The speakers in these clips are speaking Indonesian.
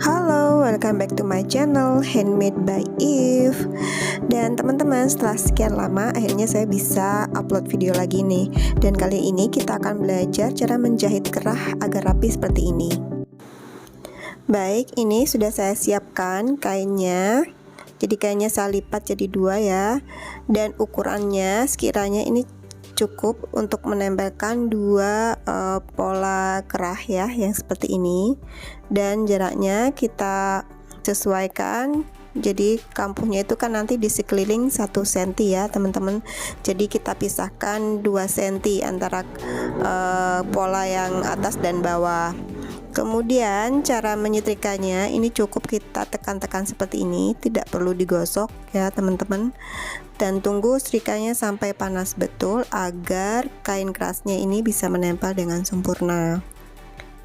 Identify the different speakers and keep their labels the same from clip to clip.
Speaker 1: Halo, welcome back to my channel Handmade by Eve. Dan teman-teman, setelah sekian lama akhirnya saya bisa upload video lagi nih. Dan kali ini kita akan belajar cara menjahit kerah agar rapi seperti ini. Baik, ini sudah saya siapkan kainnya. Jadi kainnya saya lipat jadi dua ya. Dan ukurannya sekiranya ini cukup untuk menempelkan dua pola kerah ya, yang seperti ini. Dan jaraknya kita sesuaikan, jadi kampuhnya itu kan nanti di sekeliling 1 cm ya teman-teman. Jadi kita pisahkan 2 cm antara pola yang atas dan bawah. Kemudian cara menyetrikanya ini cukup kita tekan-tekan seperti ini, tidak perlu digosok ya teman-teman. Dan tunggu setrikanya sampai panas betul agar kain kerasnya ini bisa menempel dengan sempurna.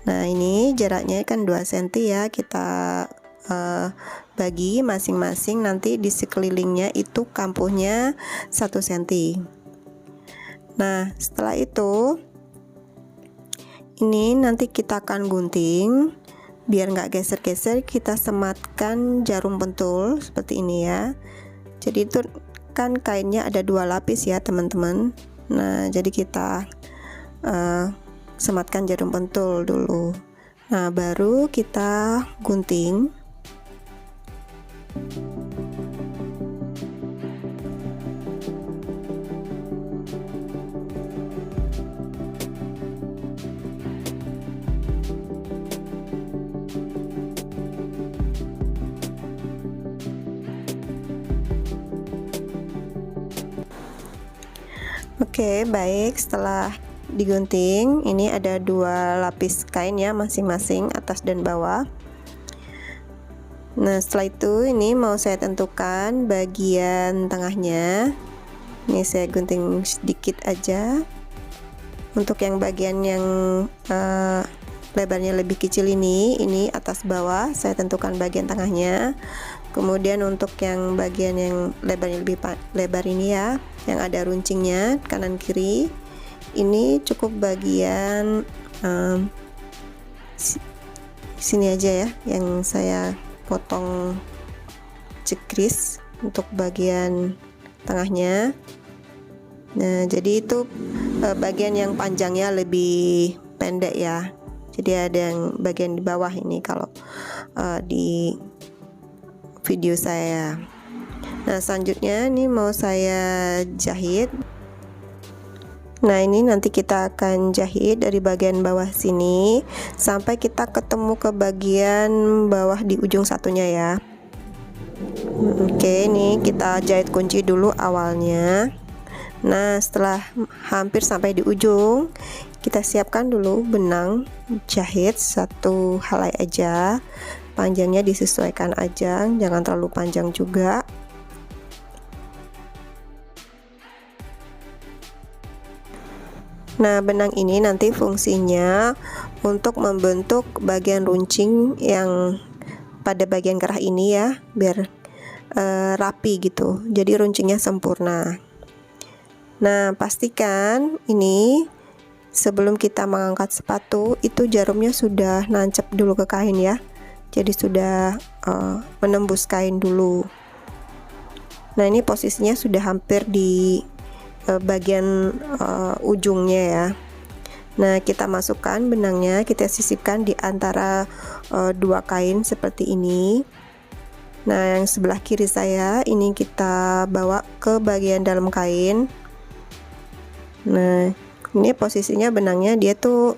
Speaker 1: Nah, ini jaraknya kan 2 cm ya, kita bagi masing-masing, nanti di sekelilingnya itu kampuhnya 1 cm. Nah, setelah itu ini nanti kita akan gunting biar nggak geser-geser. Kita sematkan jarum pentul seperti ini ya. Jadi itu kan kainnya ada 2 lapis ya teman-teman. Nah, jadi kita sematkan jarum pentul dulu. Nah, baru kita gunting. Oke, baik, setelah digunting ini ada 2 lapis kain ya, masing-masing atas dan bawah. Nah, setelah itu ini mau saya tentukan bagian tengahnya. Ini saya gunting sedikit aja. Untuk yang bagian yang lebarnya lebih kecil ini atas bawah saya tentukan bagian tengahnya. Kemudian untuk yang bagian yang lebarnya lebih lebar ini ya, yang ada runcingnya kanan kiri, ini cukup bagian sini aja ya, yang saya potong cekris untuk bagian tengahnya. Nah, jadi itu bagian yang panjangnya lebih pendek ya. Jadi ada yang bagian di bawah ini kalau di video saya. Nah, selanjutnya ini mau saya jahit. Nah, ini nanti kita akan jahit dari bagian bawah sini sampai kita ketemu ke bagian bawah di ujung satunya ya. Oke, ini kita jahit kunci dulu awalnya. Nah, setelah hampir sampai di ujung, kita siapkan dulu benang jahit 1 helai aja. Panjangnya disesuaikan aja, jangan terlalu panjang juga. Nah, benang ini nanti fungsinya untuk membentuk bagian runcing yang pada bagian kerah ini ya, biar rapi gitu, jadi runcingnya sempurna. Nah, pastikan ini sebelum kita mengangkat sepatu itu jarumnya sudah nancep dulu ke kain ya, jadi sudah menembus kain dulu. Nah, ini posisinya sudah hampir di bagian ujungnya ya. Nah, kita masukkan benangnya, kita sisipkan di antara 2 kain seperti ini. Nah, yang sebelah kiri saya ini kita bawa ke bagian dalam kain. Nah, ini posisinya benangnya dia tuh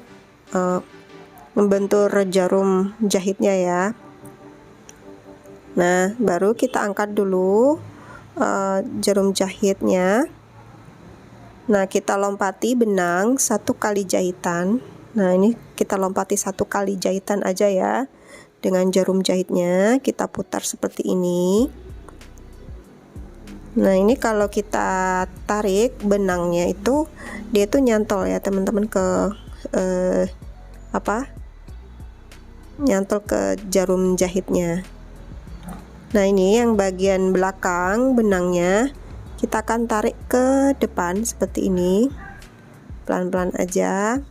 Speaker 1: membentur jarum jahitnya ya. Nah, baru kita angkat dulu jarum jahitnya. Nah, kita lompati benang 1 kali jahitan. Nah, ini kita lompati 1 kali jahitan aja ya. Dengan jarum jahitnya kita putar seperti ini. Nah, ini kalau kita tarik benangnya itu dia tuh nyantol ya teman-teman ke nyantol ke jarum jahitnya. Nah, ini yang bagian belakang benangnya kita akan tarik ke depan seperti ini, pelan-pelan aja.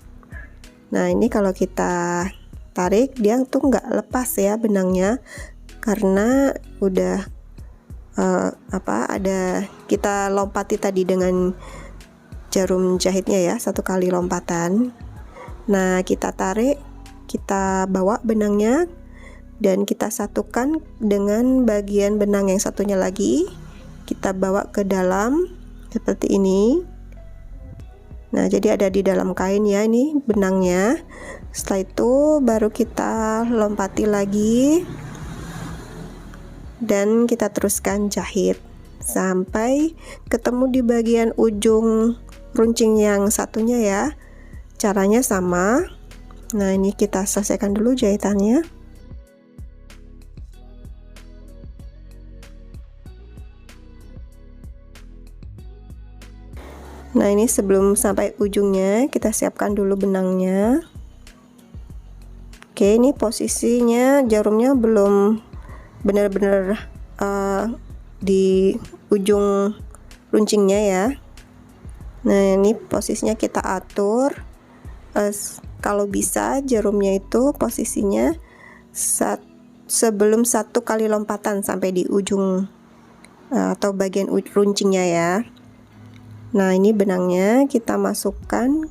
Speaker 1: Nah, ini kalau kita tarik dia tuh nggak lepas ya benangnya, karena udah ada kita lompati tadi dengan jarum jahitnya ya, 1 kali lompatan. Nah, kita tarik, kita bawa benangnya dan kita satukan dengan bagian benang yang satunya lagi, kita bawa ke dalam seperti ini. Nah, jadi ada di dalam kain ya, ini benangnya. Setelah itu baru kita lompati lagi dan kita teruskan jahit sampai ketemu di bagian ujung runcing yang satunya ya. Caranya sama. Nah, ini kita selesaikan dulu jahitannya. Nah, ini sebelum sampai ujungnya kita siapkan dulu benangnya. Oke, ini posisinya jarumnya belum benar-benar di ujung runcingnya ya. Nah, ini posisinya kita atur. Kalau bisa jarumnya itu posisinya sebelum 1 kali lompatan sampai di ujung atau bagian runcingnya ya. Nah, ini benangnya kita masukkan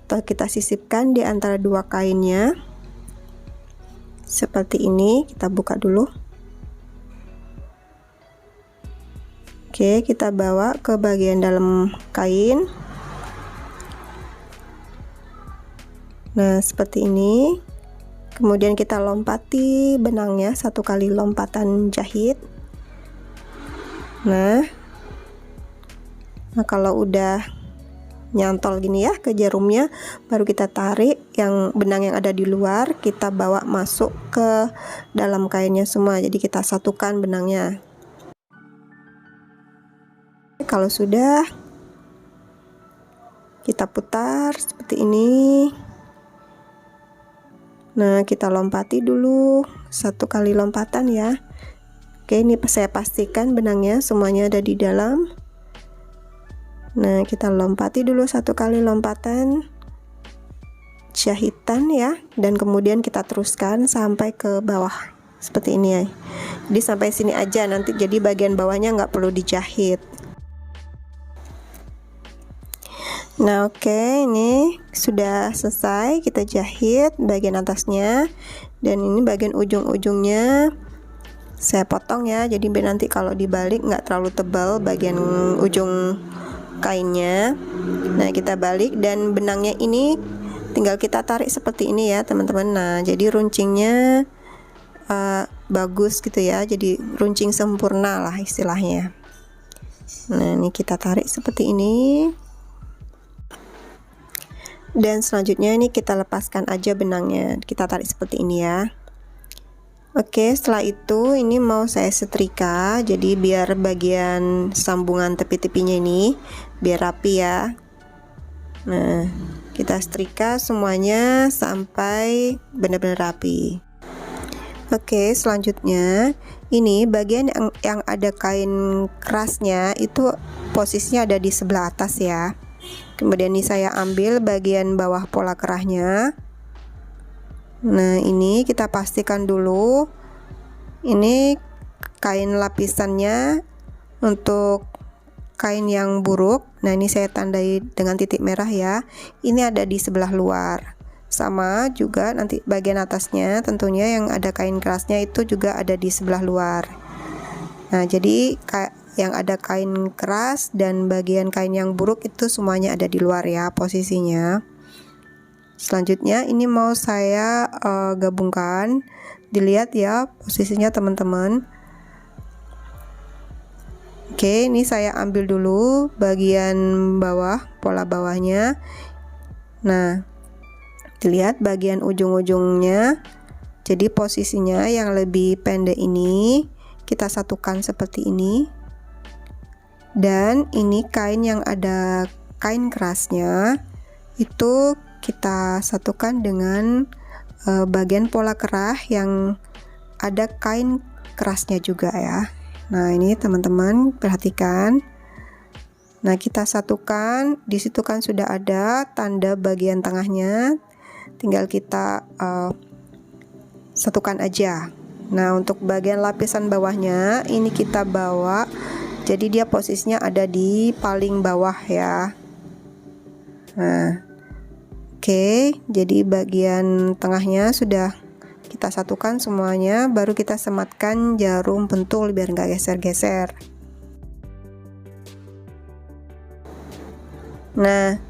Speaker 1: atau kita sisipkan di antara 2 kainnya seperti ini. Kita buka dulu. Oke, kita bawa ke bagian dalam kain. Nah, seperti ini. Kemudian kita lompati benangnya 1 kali lompatan jahit. Nah, kalau udah nyantol gini ya ke jarumnya, baru kita tarik yang benang yang ada di luar, kita bawa masuk ke dalam kainnya semua. Jadi kita satukan benangnya. Kalau sudah, kita putar seperti ini. Nah, kita lompati dulu 1 kali lompatan ya. Oke, ini saya pastikan benangnya semuanya ada di dalam. Nah, kita lompati dulu 1 kali lompatan jahitan ya, dan kemudian kita teruskan sampai ke bawah seperti ini ya. Jadi sampai sini aja, nanti jadi bagian bawahnya nggak perlu dijahit. Nah, oke, ini sudah selesai kita jahit bagian atasnya, dan ini bagian ujung-ujungnya saya potong ya, jadi biar nanti kalau dibalik nggak terlalu tebal bagian ujung kainnya. Nah, kita balik dan benangnya ini tinggal kita tarik seperti ini ya teman-teman. Nah, jadi runcingnya bagus gitu ya, jadi runcing sempurna lah istilahnya. Nah, ini kita tarik seperti ini. Dan selanjutnya ini kita lepaskan aja benangnya, kita tarik seperti ini ya. Oke, setelah itu ini mau saya setrika, jadi biar bagian sambungan tepi-tepinya ini biar rapi ya. Nah, kita setrika semuanya sampai benar-benar rapi. Oke, selanjutnya ini bagian yang ada kain kerasnya itu posisinya ada di sebelah atas ya. Kemudian ini saya ambil bagian bawah pola kerahnya. Nah, ini kita pastikan dulu ini kain lapisannya untuk kain yang buruk. Nah, ini saya tandai dengan titik merah ya. Ini ada di sebelah luar. Sama juga nanti bagian atasnya tentunya yang ada kain kerasnya itu juga ada di sebelah luar. Nah, jadi yang ada kain keras dan bagian kain yang buruk itu semuanya ada di luar ya posisinya. Selanjutnya ini mau saya gabungkan, dilihat ya posisinya teman-teman. Oke, ini saya ambil dulu bagian bawah, pola bawahnya. Nah, dilihat bagian ujung-ujungnya. Jadi posisinya yang lebih pendek ini kita satukan seperti ini. Dan ini kain yang ada kain kerasnya itu kita satukan dengan bagian pola kerah yang ada kain kerasnya juga ya. Nah, ini teman-teman perhatikan. Nah, kita satukan, di situ kan sudah ada tanda bagian tengahnya. Tinggal kita satukan aja. Nah, untuk bagian lapisan bawahnya ini kita bawa, jadi dia posisinya ada di paling bawah ya. Nah, oke, jadi bagian tengahnya sudah kita satukan semuanya, baru kita sematkan jarum pentul biar nggak geser-geser. Nah,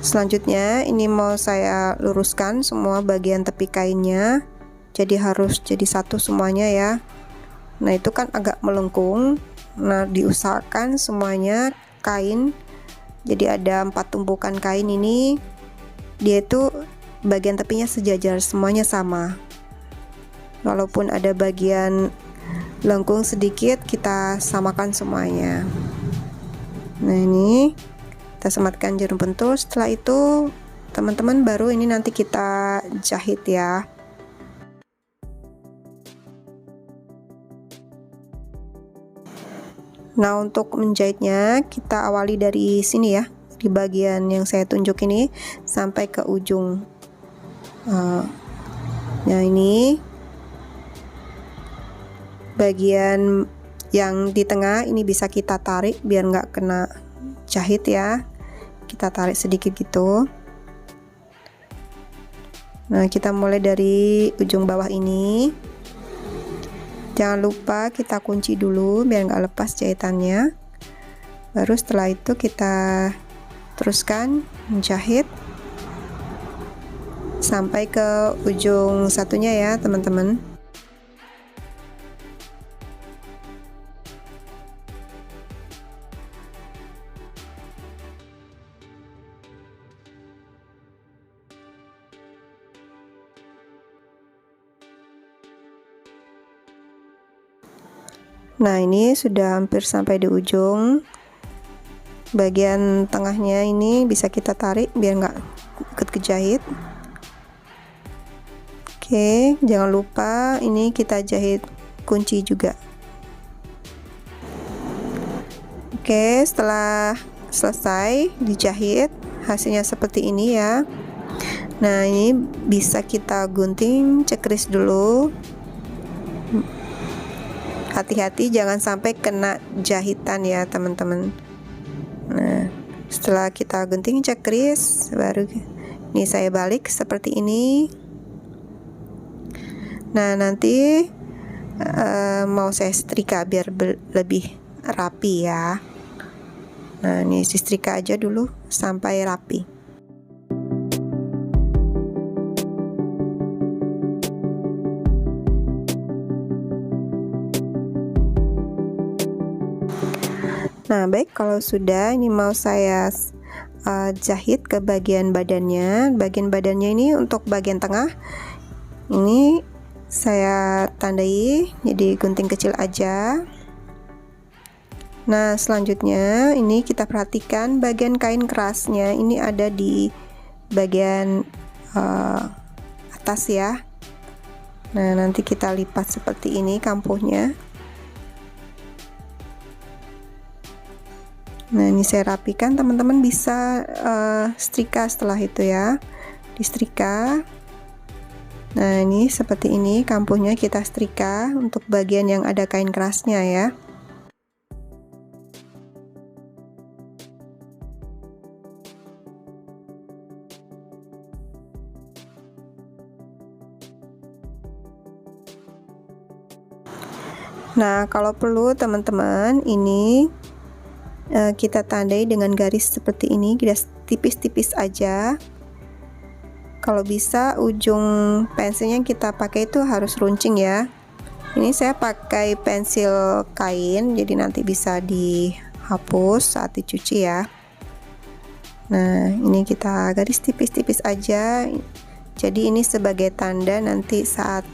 Speaker 1: selanjutnya ini mau saya luruskan semua bagian tepi kainnya, jadi harus jadi satu semuanya ya. Nah, itu kan agak melengkung. Nah, diusahakan semuanya kain, jadi ada 4 tumpukan kain ini, dia itu bagian tepinya sejajar, semuanya sama. Walaupun ada bagian lengkung sedikit, kita samakan semuanya. Nah, ini kita sematkan jarum pentul. Setelah itu teman-teman baru ini nanti kita jahit ya. Nah, untuk menjahitnya kita awali dari sini ya, di bagian yang saya tunjuk ini sampai ke ujung. Nah, ini bagian yang di tengah ini bisa kita tarik biar nggak kena jahit ya, kita tarik sedikit gitu. Nah, kita mulai dari ujung bawah ini, jangan lupa kita kunci dulu biar nggak lepas jahitannya. Baru setelah itu kita teruskan menjahit sampai ke ujung satunya ya teman-teman. Nah, ini sudah hampir sampai di ujung. Bagian tengahnya ini bisa kita tarik biar nggak ikut kejahit. Oke, jangan lupa ini kita jahit kunci juga. Oke, setelah selesai dijahit, hasilnya seperti ini ya. Nah, ini bisa kita gunting cekris dulu. Hati-hati jangan sampai kena jahitan ya teman-teman. Nah, setelah kita gunting cekris, baru ini saya balik seperti ini. Nah, nanti mau saya setrika biar lebih rapi ya. Nah, ini setrika aja dulu sampai rapi. Nah, baik, kalau sudah ini mau saya jahit ke bagian badannya. Bagian badannya ini untuk bagian tengah ini saya tandai jadi gunting kecil aja. Nah, selanjutnya ini kita perhatikan bagian kain kerasnya ini ada di bagian atas ya. Nah, nanti kita lipat seperti ini kampuhnya. Nah, ini saya rapikan, teman-teman bisa setrika setelah itu ya, disetrika. Nah, ini seperti ini kampuhnya kita setrika untuk bagian yang ada kain kerasnya ya. Nah, kalau perlu teman-teman ini kita tandai dengan garis seperti ini, garis tipis-tipis aja. Kalau bisa ujung pensilnya kita pakai itu harus runcing ya. Ini saya pakai pensil kain, jadi nanti bisa dihapus saat dicuci ya. Nah, ini kita garis tipis-tipis aja. Jadi ini sebagai tanda nanti saat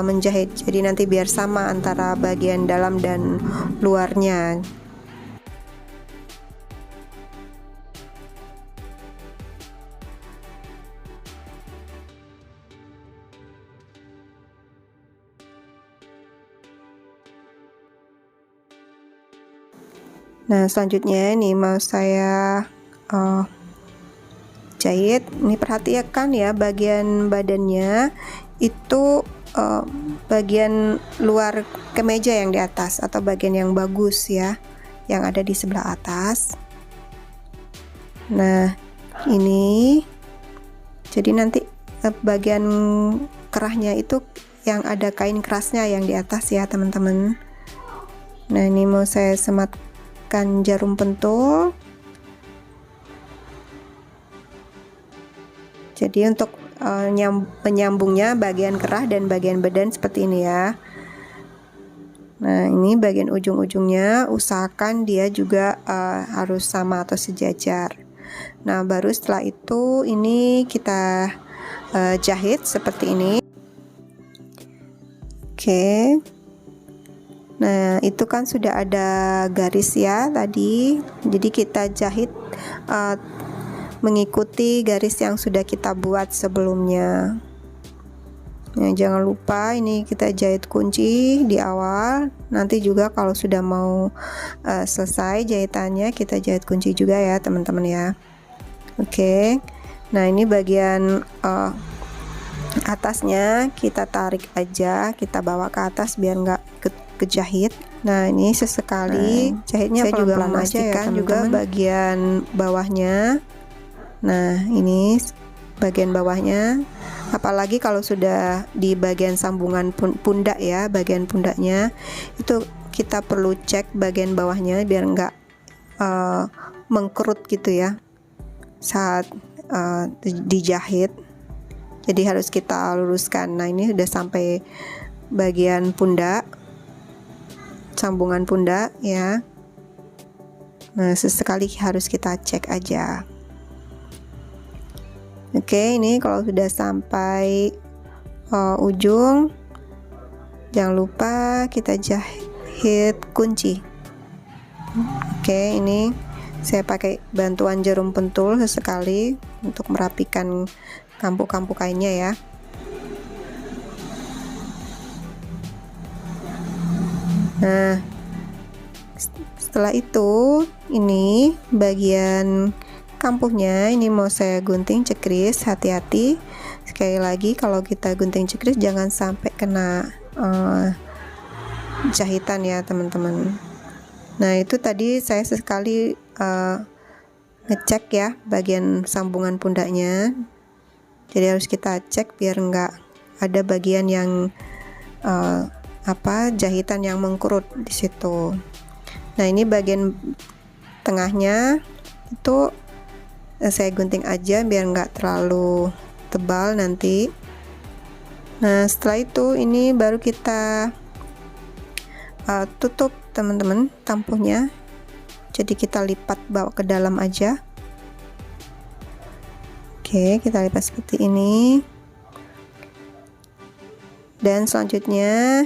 Speaker 1: menjahit. Jadi nanti biar sama antara bagian dalam dan luarnya. Nah, selanjutnya ini mau saya jahit. Ini perhatikan ya, bagian badannya itu bagian luar kemeja yang di atas atau bagian yang bagus ya, yang ada di sebelah atas. Nah ini jadi nanti bagian kerahnya itu yang ada kain kerasnya yang di atas ya teman-teman. Nah ini mau saya sematkan jarum pentul. Jadi untuk penyambungnya bagian kerah dan bagian badan seperti ini ya. Nah ini bagian ujung-ujungnya usahakan dia juga harus sama atau sejajar. Nah baru setelah itu ini kita jahit seperti ini. Oke. Nah itu kan sudah ada garis ya tadi, jadi kita jahit mengikuti garis yang sudah kita buat sebelumnya. Nah, jangan lupa ini kita jahit kunci di awal. Nanti juga kalau sudah mau selesai jahitannya kita jahit kunci juga ya teman-teman ya. Oke. Nah ini bagian atasnya kita tarik aja, kita bawa ke atas biar nggak kejahit. Nah ini sesekali jahitnya saya juga memastikan ya, juga bagian bawahnya. Nah ini bagian bawahnya, apalagi kalau sudah di bagian sambungan pundak ya, bagian pundaknya itu kita perlu cek bagian bawahnya biar nggak mengkerut gitu ya saat dijahit. Jadi harus kita luruskan. Nah ini sudah sampai bagian pundak, sambungan pundak ya. Nah sesekali harus kita cek aja. Oke, ini kalau sudah sampai ujung, jangan lupa kita jahit kunci. Oke, ini saya pakai bantuan jarum pentul sesekali untuk merapikan kampu-kampu kainnya ya. Nah, setelah itu ini bagian kampuhnya ini mau saya gunting cekris, hati-hati sekali lagi kalau kita gunting cekris jangan sampai kena jahitan ya teman-teman. Nah itu tadi saya sesekali ngecek ya bagian sambungan pundaknya, jadi harus kita cek biar nggak ada bagian yang jahitan yang mengkerut di situ. Nah ini bagian tengahnya itu saya gunting aja biar nggak terlalu tebal nanti. Nah setelah itu ini baru kita tutup teman-teman tampuhnya, jadi kita lipat bawa ke dalam aja. Oke, kita lipat seperti ini, dan selanjutnya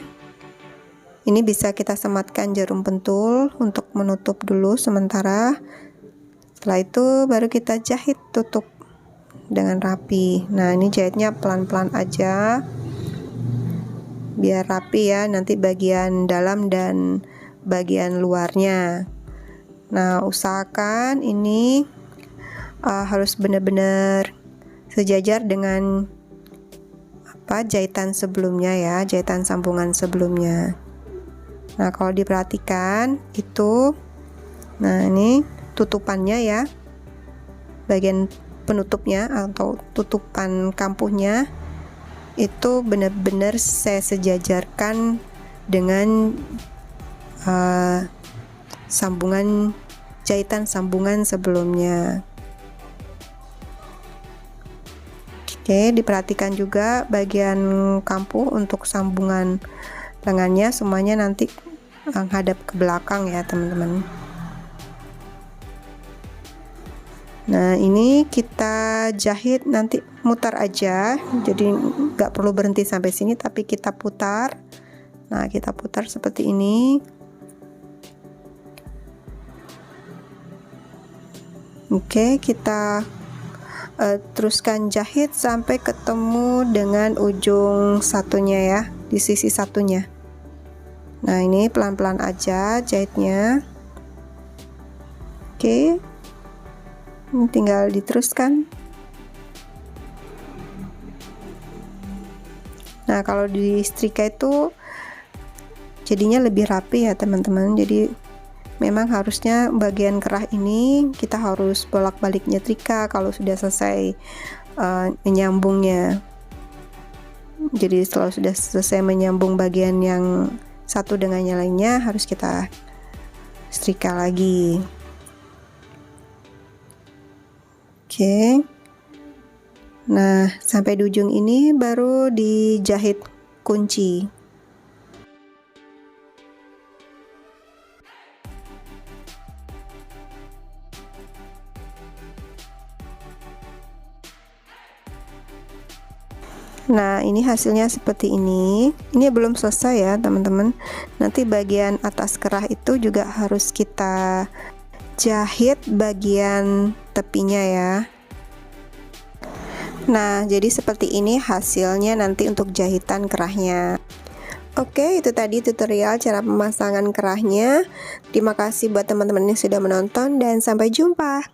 Speaker 1: ini bisa kita sematkan jarum pentul untuk menutup dulu sementara. Setelah itu baru kita jahit tutup dengan rapi. Nah ini jahitnya pelan-pelan aja biar rapi ya nanti bagian dalam dan bagian luarnya. Nah usahakan ini harus benar-benar sejajar dengan jahitan sebelumnya ya, jahitan sambungan sebelumnya. Nah kalau diperhatikan itu, nah ini tutupannya ya, bagian penutupnya atau tutupan kampuhnya itu benar-benar saya sejajarkan dengan jahitan sambungan sebelumnya. Oke, diperhatikan juga bagian kampuh untuk sambungan lengannya semuanya nanti menghadap ke belakang ya teman-teman. Nah ini kita jahit nanti mutar aja, jadi nggak perlu berhenti sampai sini tapi kita putar. Nah kita putar seperti ini. Oke, kita teruskan jahit sampai ketemu dengan ujung satunya ya, di sisi satunya. Nah ini pelan-pelan aja jahitnya. Oke, ini tinggal diteruskan. Nah, kalau di setrika itu jadinya lebih rapi ya teman-teman. Jadi memang harusnya bagian kerah ini kita harus bolak-balik nyetrika kalau sudah selesai menyambungnya. Jadi setelah sudah selesai menyambung bagian yang satu dengan yang lainnya, harus kita setrika lagi. Oke. Nah, sampai di ujung ini baru dijahit kunci. Nah, ini hasilnya seperti ini. Ini belum selesai ya, teman-teman. Nanti bagian atas kerah itu juga harus kita jahit bagian tepinya ya. Nah, jadi seperti ini hasilnya nanti untuk jahitan kerahnya. Oke, itu tadi tutorial cara pemasangan kerahnya. Terima kasih buat teman-teman yang sudah menonton dan sampai jumpa.